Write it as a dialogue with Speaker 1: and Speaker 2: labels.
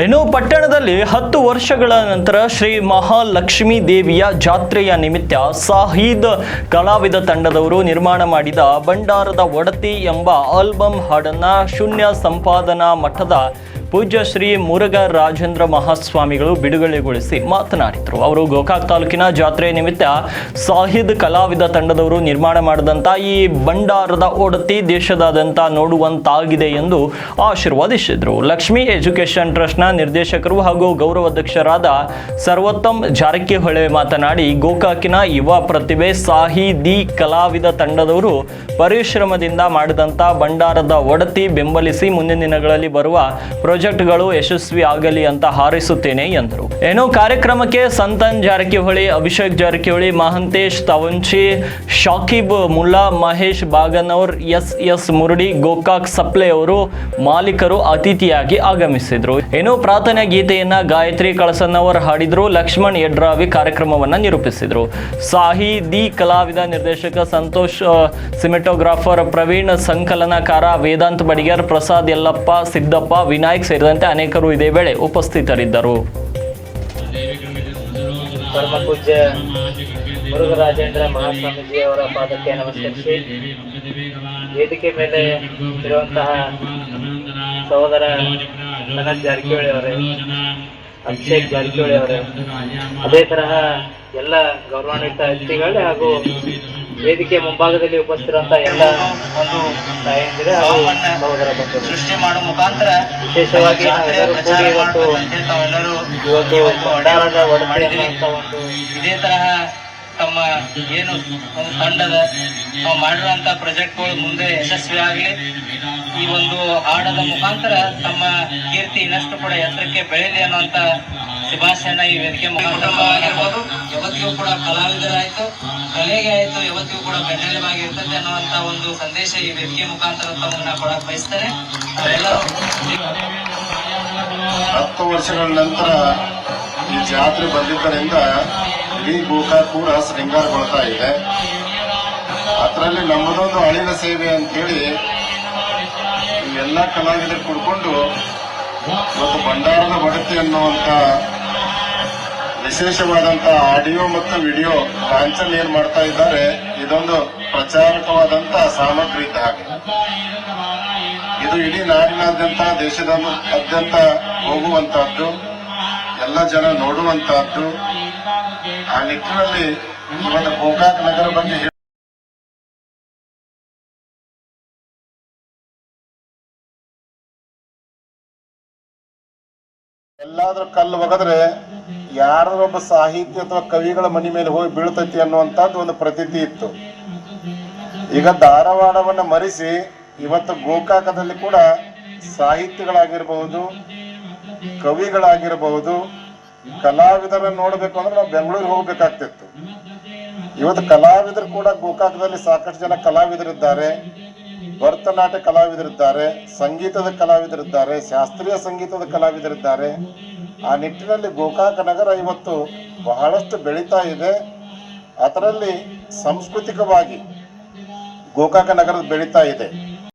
Speaker 1: ಇನ್ನು ಪಟ್ಟಣದಲ್ಲಿ 10 ವರ್ಷಗಳ ನಂತರ ಶ್ರೀ ಮಹಾಲಕ್ಷ್ಮೀ ದೇವಿಯ ಜಾತ್ರೆಯ ನಿಮಿತ್ತ ಸಾಹಿದ್ ಕಲಾವಿದ ತಂಡದವರು ನಿರ್ಮಾಣ ಮಾಡಿದ ಭಂಡಾರದ ಒಡತಿ ಎಂಬ ಆಲ್ಬಮ್ ಹಾಡನ್ನ ಶೂನ್ಯ ಸಂಪಾದನಾ ಮಠದ ಪೂಜ್ಯ ಶ್ರೀ ಮುರುಘಾ ರಾಜೇಂದ್ರ ಮಹಾಸ್ವಾಮಿಗಳು ಬಿಡುಗಡೆಗೊಳಿಸಿ ಮಾತನಾಡಿದರು. ಅವರು ಗೋಕಾಕ್ ತಾಲೂಕಿನ ಜಾತ್ರೆ ನಿಮಿತ್ತ ಸಾಹಿದ್ ಕಲಾವಿದ ತಂಡದವರು ನಿರ್ಮಾಣ ಮಾಡಿದಂಥ ಈ ಭಂಡಾರದ ಒಡತಿ ದೇಶದಾದ್ಯಂತ ನೋಡುವಂತಾಗಿದೆ ಎಂದು ಆಶೀರ್ವದಿಸಿದರು. ಲಕ್ಷ್ಮೀ ಎಜುಕೇಷನ್ ಟ್ರಸ್ಟ್ನ ನಿರ್ದೇಶಕರು ಹಾಗೂ ಗೌರವಾಧ್ಯಕ್ಷರಾದ ಸರ್ವೋತ್ತಮ್ ಜಾರಕಿಹೊಳಿ ಮಾತನಾಡಿ, ಗೋಕಾಕಿನ ಯುವ ಪ್ರತಿಭೆ ಸಾಹಿದಿ ಕಲಾವಿದ ತಂಡದವರು ಪರಿಶ್ರಮದಿಂದ ಮಾಡಿದಂಥ ಭಂಡಾರದ ಒಡತಿ ಬೆಂಬಲಿಸಿ ಮುಂದಿನ ದಿನಗಳಲ್ಲಿ ಬರುವ ಪ್ರಾಜೆಕ್ಟ್ಗಳು ಯಶಸ್ವಿ ಆಗಲಿ ಅಂತ ಹಾರೈಸುತ್ತೇನೆ ಎಂದರು. ಏನೋ ಕಾರ್ಯಕ್ರಮಕ್ಕೆ ಸಂತನ್ ಜಾರಕಿಹೊಳಿ, ಅಭಿಷೇಕ್ ಜಾರಕಿಹೊಳಿ, ಮಹಂತೇಶ್ ತವಂಚಿ, ಶಾಕಿಬ್ ಮುಲ್ಲಾ, ಮಹೇಶ್ ಬಾಗನವರ್, ಎಸ್ ಮುರಡಿ, ಗೋಕಾಕ್ ಸಪ್ಲೆ ಅವರು ಮಾಲೀಕರು ಅತಿಥಿಯಾಗಿ ಆಗಮಿಸಿದ್ರು. ಏನೋ ಪ್ರಾರ್ಥನಾ ಗೀತೆಯನ್ನ ಗಾಯತ್ರಿ ಕಳಸನ್ನವರ್ ಹಾಡಿದ್ರು. ಲಕ್ಷ್ಮಣ್ ಯಡ್ರಾವಿ ಕಾರ್ಯಕ್ರಮವನ್ನ ನಿರೂಪಿಸಿದ್ರು. ಸಾಹಿದಿ ಕಲಾವಿದ ನಿರ್ದೇಶಕ ಸಂತೋಷ್, ಸಿಮೆಟೋಗ್ರಾಫರ್ ಪ್ರವೀಣ್, ಸಂಕಲನಕಾರ ವೇದಾಂತ್ ಬಡಿಗರ್, ಪ್ರಸಾದ್ ಯಲ್ಲಪ್ಪ, ಸಿದ್ದಪ್ಪ, ವಿನಾಯಕ್ ಸೇರಿದಂತೆ ಅನೇಕರು ಇದೇ ವೇಳೆ ಉಪಸ್ಥಿತರಿದ್ದರು.
Speaker 2: ಪರಮ ಪೂಜ್ಯ ಮುರುಘಾ ರಾಜೇಂದ್ರ ಮಹಾಸ್ವಾಮೀಜಿ ಅವರ ಪಾದಕ್ಕೆ ನಮಸ್ಕರಿಸಿ, ವೇದಿಕೆ ಮೇಲೆ ಇರುವಂತಹ ಸಹೋದರ ಸನತ್ ಜಾರಕಿಹೊಳಿ ಅವರೇ, ಅಭಿಷೇಕ್ ಜಾರಕಿಹೊಳಿ ಅವರೇ, ಅದೇ ತರಹ ಎಲ್ಲ ಗೌರವಾನ್ವಿತ ಅತಿಥಿಗಳೇ ಹಾಗೂ ವೇದಿಕೆ ಮುಂಭಾಗದಲ್ಲಿ ಉಪಸ್ಥಿತಿರುವಂತಹ ಎಲ್ಲ ಒಂದು ತಾಯಂದಿರ ಹಾಗೂ ಸಹೋದರ ಬಂಧುಗಳು, ಸೃಷ್ಟಿ ಮಾಡುವ ಮುಖಾಂತರ ವಿಶೇಷವಾಗಿ ನಾವೆಲ್ಲರೂ ಕೂಡಿ ಇವತ್ತು ಭಂಡಾರದ ಒಡತಿ ಅಂತ ಒಂದು ಇದೇ ತರಹ ತಮ್ಮ ಏನು ಒಂದು ತಂಡದ ನಾವು ಮಾಡಿರುವಂತ ಪ್ರಾಜೆಕ್ಟ್ಗಳು ಮುಂದೆ ಯಶಸ್ವಿ ಆಗಲಿ, ಈ ಒಂದು ಹಾಡದ ಮುಖಾಂತರ ತಮ್ಮ ಕೀರ್ತಿ ಇನ್ನಷ್ಟು ಕೂಡ ಎತ್ತರಕ್ಕೆ ಬೆಳೆಯಲಿ ಅನ್ನುವಂತ ಶುಭಾಶಯನ ಈ ವೇದಿಕೆ ಮುಖಾಂತರವಾಗಿರ್ಬೋದು. ಯಾವತ್ತಿಗೂ ಕೂಡ ಕಲಾವಿದರಾಯ್ತು, ಕಲೆಗೆ ಆಯ್ತು, ಯಾವತ್ತಿಗೂ ಕೂಡ ಬೆನ್ನೆಲುಬಾಗಿರ್ತದೆ ಅನ್ನುವಂತ ಒಂದು ಸಂದೇಶ ಈ ವೇದಿಕೆ ಮುಖಾಂತರ ತಮ್ಮನ್ನ ಕೊಡಕ್ ಬಯಸ್ತೇನೆ. ಅವರೆಲ್ಲರೂ
Speaker 3: 10 ವರ್ಷಗಳ ನಂತರ ಈ ಜಾತ್ರೆ ಬಂದಿದ್ದರಿಂದ ಇಡೀ ಗೋಕಾಕ್ ಕೂಡ ಶೃಂಗಾರಗೊಳ್ತಾ ಇದೆ. ಅದರಲ್ಲಿ ನಮ್ಮದೊಂದು ಅಳಿಲ ಸೇವೆ ಅಂತೇಳಿ ಎಲ್ಲ ಕಲಾವಿದರು ಕೂಡ್ಕೊಂಡು ಇವತ್ತು ಭಂಡಾರದ ಒಡತಿ ಅನ್ನುವಂತ ವಿಶೇಷವಾದಂತ ಆಡಿಯೋ ಮತ್ತು ವಿಡಿಯೋ ಲಾಂಛನ ಏನ್ ಮಾಡ್ತಾ ಇದ್ದಾರೆ, ಇದೊಂದು ಪ್ರಚಾರಕವಾದಂತ ಸಾಮಗ್ರಿ ಇದ್ದ ಹಾಗೆ. ಇದು ಇಡೀ ನಾಡಿನಾದ್ಯಂತ ದೇಶದಾದ್ಯಂತ ಹೋಗುವಂತಹದ್ದು, ಎಲ್ಲ ಜನ ನೋಡುವಂತಹದ್ದು. ಆ ನಿಟ್ಟಿನಲ್ಲಿ ಇವತ್ತು ಗೋಕಾಕ್ ನಗರ ಬಗ್ಗೆ ಎಲ್ಲಾದ್ರೂ ಕಲ್ಲು ಒಗದ್ರೆ ಯಾರೊಬ್ಬ ಸಾಹಿತ್ಯ ಅಥವಾ ಕವಿಗಳ ಮನಿ ಮೇಲೆ ಹೋಗಿ ಬೀಳ್ತೈತಿ ಅನ್ನುವಂಥದ್ದು ಒಂದು ಪ್ರತೀತಿ ಇತ್ತು. ಈಗ ಧಾರವಾಡವನ್ನ ಮರೆಸಿ ಇವತ್ತು ಗೋಕಾಕದಲ್ಲಿ ಕೂಡ ಸಾಹಿತ್ಯಗಳಾಗಿರಬಹುದು, ಕವಿಗಳಾಗಿರಬಹುದು, ಕಲಾವಿದರನ್ನ ನೋಡ್ಬೇಕು ಅಂದ್ರೆ ನಾವು ಬೆಂಗಳೂರಿಗೆ ಹೋಗ್ಬೇಕಾಗ್ತಿತ್ತು. ಇವತ್ತು ಕಲಾವಿದರು ಕೂಡ ಗೋಕಾಕದಲ್ಲಿ ಸಾಕಷ್ಟು ಜನ ಕಲಾವಿದರಿದ್ದಾರೆ, ಭರತನಾಟ್ಯ ಕಲಾವಿದರಿದ್ದಾರೆ, ಸಂಗೀತದ ಕಲಾವಿದರಿದ್ದಾರೆ, ಶಾಸ್ತ್ರೀಯ ಸಂಗೀತದ ಕಲಾವಿದರಿದ್ದಾರೆ. ಆ ನಿಟ್ಟಿನಲ್ಲಿ ಗೋಕಾಕ ನಗರ ಇವತ್ತು ಬಹಳಷ್ಟು ಬೆಳೀತಾ ಇದೆ. ಅದರಲ್ಲಿ ಸಾಂಸ್ಕೃತಿಕವಾಗಿ ಗೋಕಾಕ ನಗರ ಬೆಳೀತಾ ಇದೆ.